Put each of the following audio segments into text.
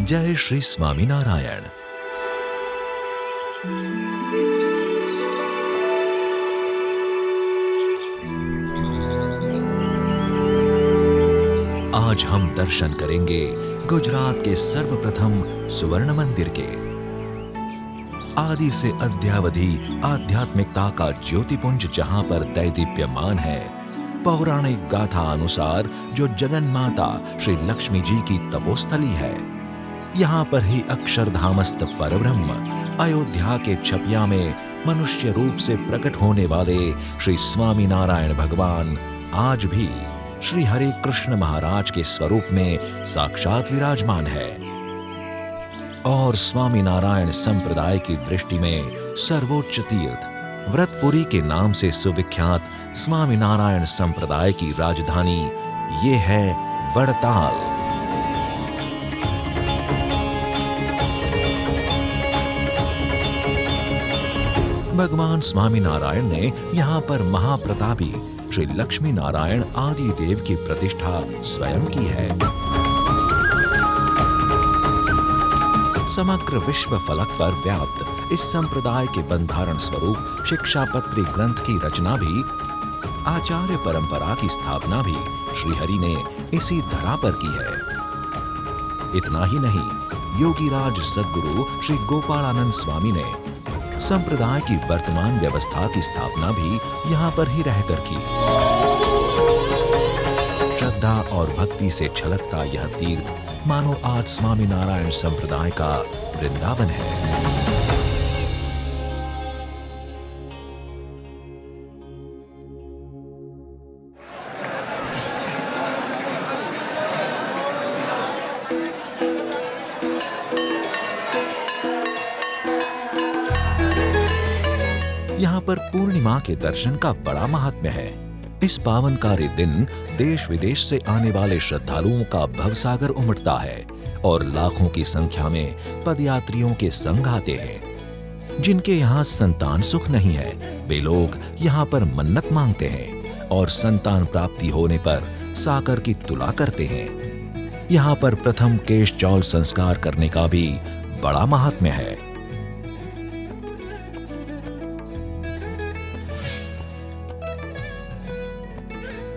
जय श्री स्वामीनारायण। आज हम दर्शन करेंगे गुजरात के सर्वप्रथम स्वर्ण मंदिर के। आदि से अद्यावधि आध्यात्मिकता का ज्योतिपुंज जहां पर दैदीप्यमान है। पौराणिक गाथा अनुसार जो जगन माता श्री लक्ष्मी जी की तपोस्थली है, यहाँ पर ही अक्षरधामस्थ परब्रह्म अयोध्या के छपिया में मनुष्य रूप से प्रकट होने वाले श्री स्वामीनारायण भगवान आज भी श्री हरे कृष्ण महाराज के स्वरूप में साक्षात विराजमान है। और स्वामीनारायण संप्रदाय की दृष्टि में सर्वोच्च तीर्थ व्रतपुरी के नाम से सुविख्यात स्वामीनारायण संप्रदाय की राजधानी ये है वड़ताल। भगवान स्वामीनारायण ने यहाँ पर महाप्रतापी श्री लक्ष्मी नारायण आदि देव की प्रतिष्ठा स्वयं की है। समग्र विश्व फलक पर व्याप्त इस संप्रदाय के बंधारण स्वरूप शिक्षापत्री ग्रंथ की रचना भी, आचार्य परंपरा की स्थापना भी श्रीहरि ने इसी धरा पर की है। इतना ही नहीं, योगीराज सद्गुरु श्री गोपालानंद स्वामी ने संप्रदाय की वर्तमान व्यवस्था की स्थापना भी यहाँ पर ही रहकर की। श्रद्धा और भक्ति से छलकता यह तीर्थ मानो आज स्वामीनारायण संप्रदाय का वृंदावन है। यहाँ पर पूर्णिमा के दर्शन का बड़ा महात्म्य है। इस पावनकारी दिन देश विदेश से आने वाले श्रद्धालुओं का भवसागर उमड़ता है और लाखों की संख्या में पदयात्रियों के संग आते हैं। जिनके यहाँ संतान सुख नहीं है, वे लोग यहाँ पर मन्नत मांगते हैं और संतान प्राप्ति होने पर साकर की तुला करते हैं। यहाँ पर प्रथम केश चौल संस्कार करने का भी बड़ा महात्म्य है।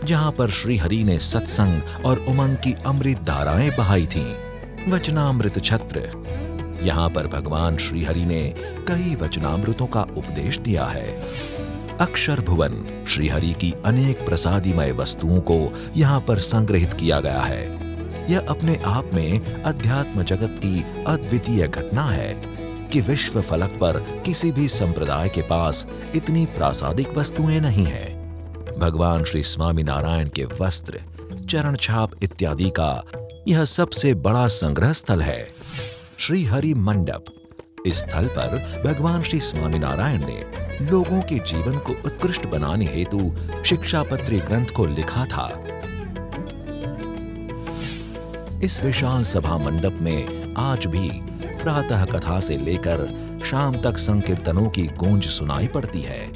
जहां पर श्री हरि ने सत्संग और उमंग की अमृत धाराएं बहाई थीं। वचनामृत छत्र, यहाँ पर भगवान श्री हरि ने कई वचनामृतों का उपदेश दिया है। अक्षर भुवन श्री हरि की अनेक प्रसादीमय वस्तुओं को यहाँ पर संग्रहित किया गया है। यह अपने आप में अध्यात्म जगत की अद्वितीय घटना है कि विश्व फलक पर किसी भी संप्रदाय के पास इतनी प्रासादिक वस्तुएं नहीं है। भगवान श्री स्वामीनारायण के वस्त्र, चरण छाप इत्यादि का यह सबसे बड़ा संग्रह स्थल है। श्री हरि मंडप, इस स्थल पर भगवान श्री स्वामीनारायण ने लोगों के जीवन को उत्कृष्ट बनाने हेतु शिक्षापत्री ग्रंथ को लिखा था। इस विशाल सभा मंडप में आज भी प्रातः कथा से लेकर शाम तक संकीर्तनों की गूंज सुनाई पड़ती है।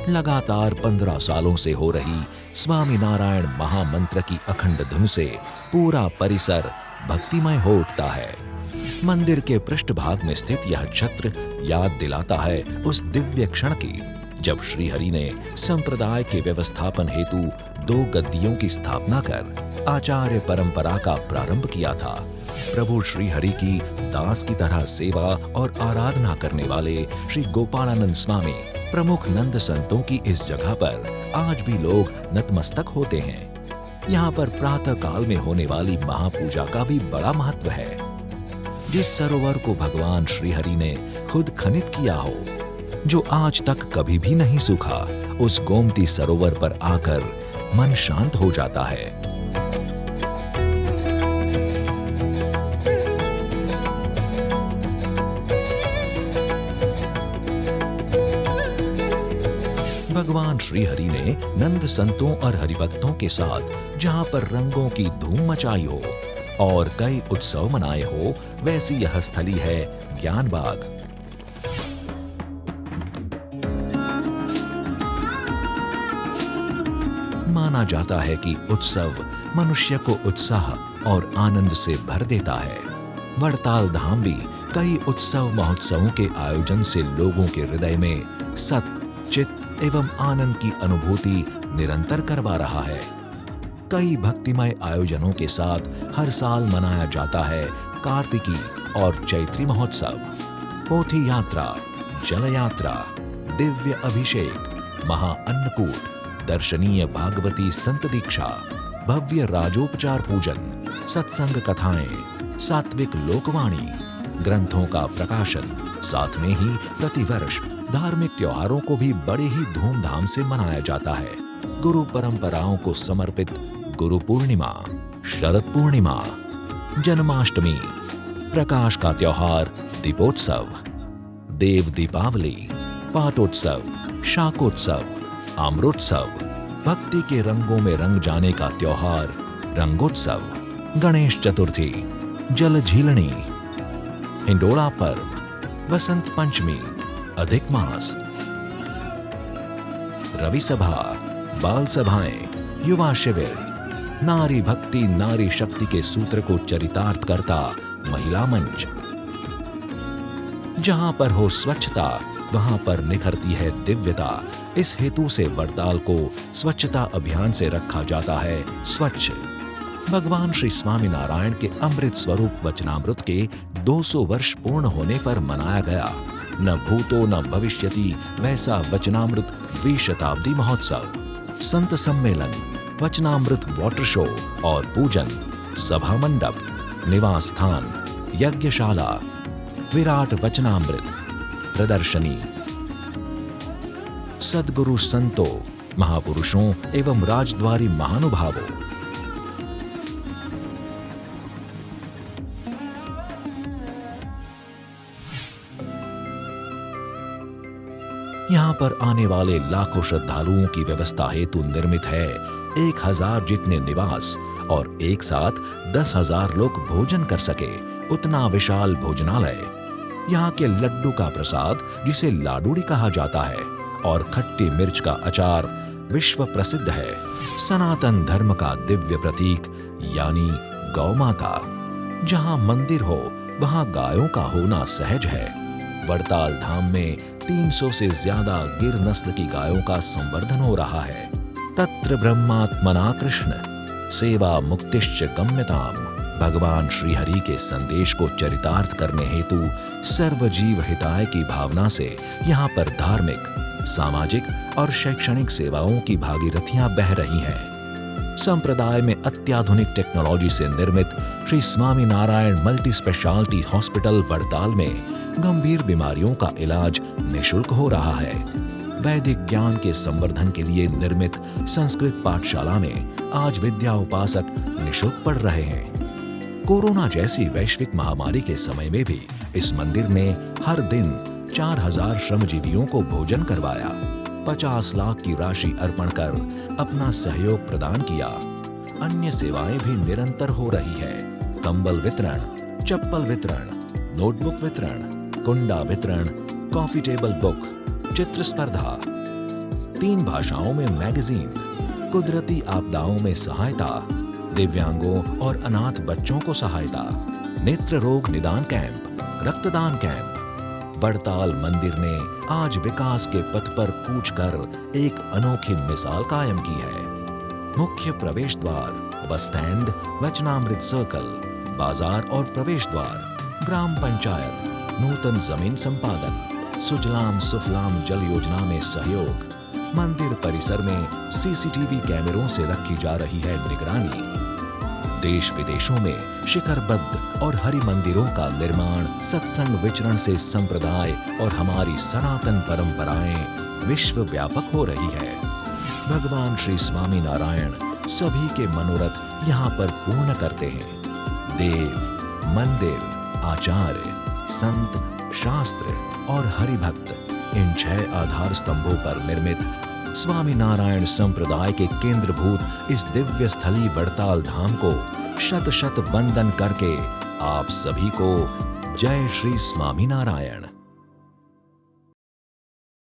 लगातार 15 सालों से हो रही स्वामीनारायण महामंत्र की अखंड धुन से पूरा परिसर भक्तिमय हो उठता है। मंदिर के पृष्ठभाग में स्थित यह छत्र याद दिलाता है उस दिव्य क्षण की जब श्री हरि ने संप्रदाय के व्यवस्थापन हेतु 2 गद्दियों की स्थापना कर आचार्य परंपरा का प्रारंभ किया था। प्रभु श्री हरि की दास की तरह सेवा और आराधना करने वाले श्री गोपालानंद स्वामी प्रमुख नंद संतों की इस जगह पर आज भी लोग नतमस्तक होते हैं। यहाँ पर प्रातः काल में होने वाली महापूजा का भी बड़ा महत्व है। जिस सरोवर को भगवान श्री हरि ने खुद खनित किया हो, जो आज तक कभी भी नहीं सूखा, उस गोमती सरोवर पर आकर मन शांत हो जाता है। भगवान श्री हरि ने नंद संतों और हरिभक्तों के साथ जहाँ पर रंगों की धूम मचाई हो और कई उत्सव मनाए हो, वैसी यह स्थली है ज्ञान बाग। माना जाता है कि उत्सव मनुष्य को उत्साह और आनंद से भर देता है। वड़ताल धाम भी कई उत्सव महोत्सवों के आयोजन से लोगों के हृदय में सत्य, चित्त एवं आनंद की अनुभूति निरंतर करवा रहा है। कई भक्तिमय आयोजनों के साथ हर साल मनाया जाता है कार्तिकी और चैत्री महोत्सव। पोथी यात्रा, जल यात्रा, दिव्य अभिषेक, महाअन्नकूट, दर्शनीय भागवती संत दीक्षा, भव्य राजोपचार पूजन, सत्संग कथाएं, सात्विक लोकवाणी, ग्रंथों का प्रकाशन, साथ में ही प्रतिवर्ष धार्मिक त्योहारों को भी बड़े ही धूमधाम से मनाया जाता है। गुरु परंपराओं को समर्पित गुरु पूर्णिमा, शरद पूर्णिमा, जन्माष्टमी, प्रकाश का त्योहार दीपोत्सव, देव दीपावली, पाटोत्सव, शाकोत्सव, अमृतोत्सव, भक्ति के रंगों में रंग जाने का त्योहार रंगोत्सव, गणेश चतुर्थी, जल झीलनी, हिंडोला पर्व, वसंत पंचमी, अधिक मास, रवि सभा, बाल सभाएं, युवा शिविर, नारी भक्ति नारी शक्ति के सूत्र को चरितार्थ करता महिला मंच। जहां पर हो स्वच्छता वहां पर निखरती है दिव्यता। इस हेतु से वड़ताल को स्वच्छता अभियान से रखा जाता है स्वच्छ। भगवान श्री स्वामीनारायण के अमृत स्वरूप वचनामृत के 200 वर्ष पूर्ण होने पर मनाया गया न भूतो न भविष्यति वैसा वचनामृत द्विशताब्दी महोत्सव। संत सम्मेलन, वचनामृत वाटर शो और पूजन, सभा मंडप, निवास स्थान, यज्ञशाला, विराट वचनामृत प्रदर्शनी, सद्गुरु संतों, महापुरुषों एवं राजद्वारी महानुभावों। यहाँ पर आने वाले लाखों श्रद्धालुओं की व्यवस्था हेतु निर्मित है 1000 जितने निवास और एक साथ 10,000 लोग भोजन कर सके उतना विशाल भोजनालय। यहाँ के लड्डू का प्रसाद जिसे लाडूड़ी कहा जाता है और खट्टी मिर्च का अचार विश्व प्रसिद्ध है। सनातन धर्म का दिव्य प्रतीक यानी गौ माता। जहाँ मंदिर हो वहाँ गायों का होना सहज है। वड़ताल धाम में 300 से ज्यादा गिर नस्ल की गायों का संवर्धन हो रहा है। तत्र ब्रह्मात्मना कृष्ण सेवा मुक्तिश्च गम्यताम। भगवान श्रीहरि के संदेश को चरितार्थ करने हेतु सर्वजीव हिताय की भावना से यहाँ पर धार्मिक, सामाजिक और शैक्षणिक सेवाओं की भागीरथियां बह रही हैं। संप्रदाय में अत्याधुनिक टेक्नोलॉजी से निर्मित Shri Swaminarayan multi speciality hospital Vadtal में गंभीर बीमारियों का इलाज निःशुल्क हो रहा है। वैदिक ज्ञान के संवर्धन के लिए निर्मित संस्कृत पाठशाला में आज विद्या उपासक निःशुल्क पढ़ रहे हैं। कोरोना जैसी वैश्विक महामारी के समय में भी इस मंदिर ने हर दिन 4000 श्रमजीवियों को भोजन करवाया, 50 लाख की राशि अर्पण कर अपना सहयोग प्रदान किया। अन्य सेवाएं भी निरंतर हो रही है। कंबल वितरण, चप्पल वितरण, नोटबुक वितरण, कुंडा वितरण, कॉफी टेबल बुक, चित्र स्पर्धा, 3 भाषाओं में मैगजीन, कुदरती आपदाओं में सहायता, दिव्यांगों और अनाथ बच्चों को सहायता, नेत्र रोग निदान कैंप, रक्तदान कैंप। वड़ताल मंदिर ने आज विकास के पथ पर कूच कर एक अनोखी मिसाल कायम की है। मुख्य प्रवेश द्वार, बस स्टैंड, वचनामृत सर्कल, बाजार और प्रवेश द्वार, ग्राम पंचायत, नूतन जमीन संपादन, सुजलाम सुफलाम जल योजना में सहयोग, मंदिर परिसर में सीसीटीवी कैमरों से रखी जा रही है निगरानी। देश विदेशों में शिखरबद्ध और हरि मंदिरों का निर्माण, सत्संग विचरण से संप्रदाय और हमारी सनातन परंपराएं विश्व व्यापक हो रही है। भगवान श्री स्वामीनारायण सभी के मनोरथ यहाँ पर पूर्ण करते हैं। देव, मंदिर, आचार्य, संत, शास्त्र और हरिभक्त, इन 6 आधार स्तंभों पर निर्मित स्वामीनारायण संप्रदाय के केंद्रभूत इस दिव्य स्थली वड़ताल धाम को शत शत वंदन करके आप सभी को जय श्री स्वामीनारायण।